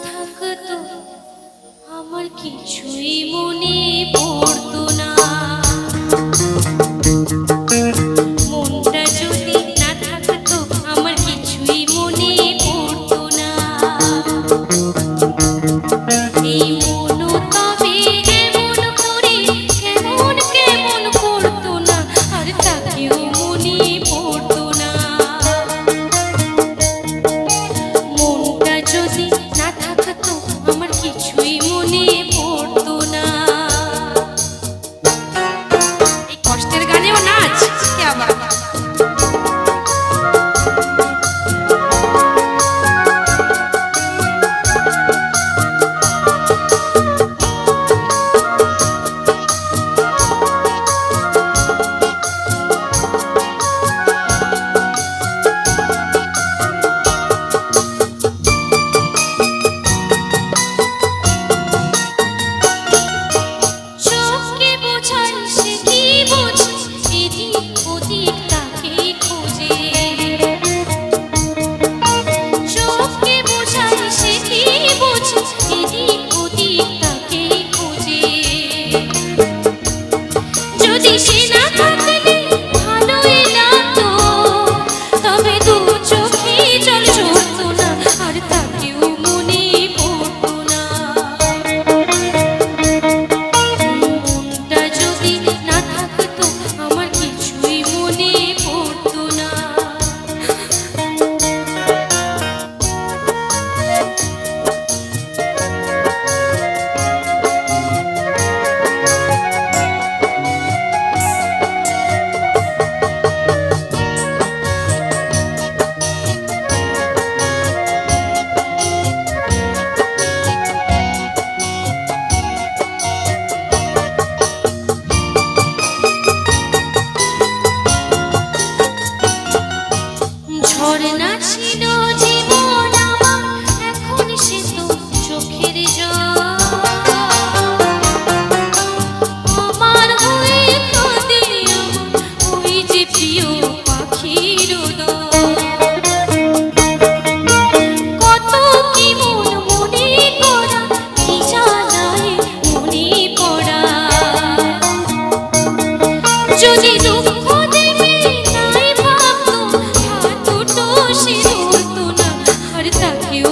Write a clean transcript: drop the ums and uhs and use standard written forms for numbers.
থাকতো আমার কিছুই মনে পড়তো না। মনটা যদি না থাকতো আমার কিছুই মনে পড়তো না। এই মনও তবে এমন করে কেমন কেমন করতো না, আর তাকেও মনে পড়তো না। মনটা যদি না থাকতো আমার কিছুই মনে পড়তো না। এই কষ্টের গানেও নাচ কে আবার। যদি সে না থাকলে ভালোই লাগতো, তবে দু চোখে জল ঝরতো না, আর তাকেও মনে পড়তো না। মনটা যদি না থাকতো আমার কিছুই মনে পড়তো না। ঝরনা ছিল জীবন আমার, এখন সে তো চোখের জল। আমার হয়ে কাঁদে ওই যে প্রিয় পাখির দল। কত কি মন মনে করা, কি জ্বালায় মনে পড়া। যদি দুঃখ দেবে নাই ভাবতো, হাত দুটো সে ধরতো না, আর তাকেও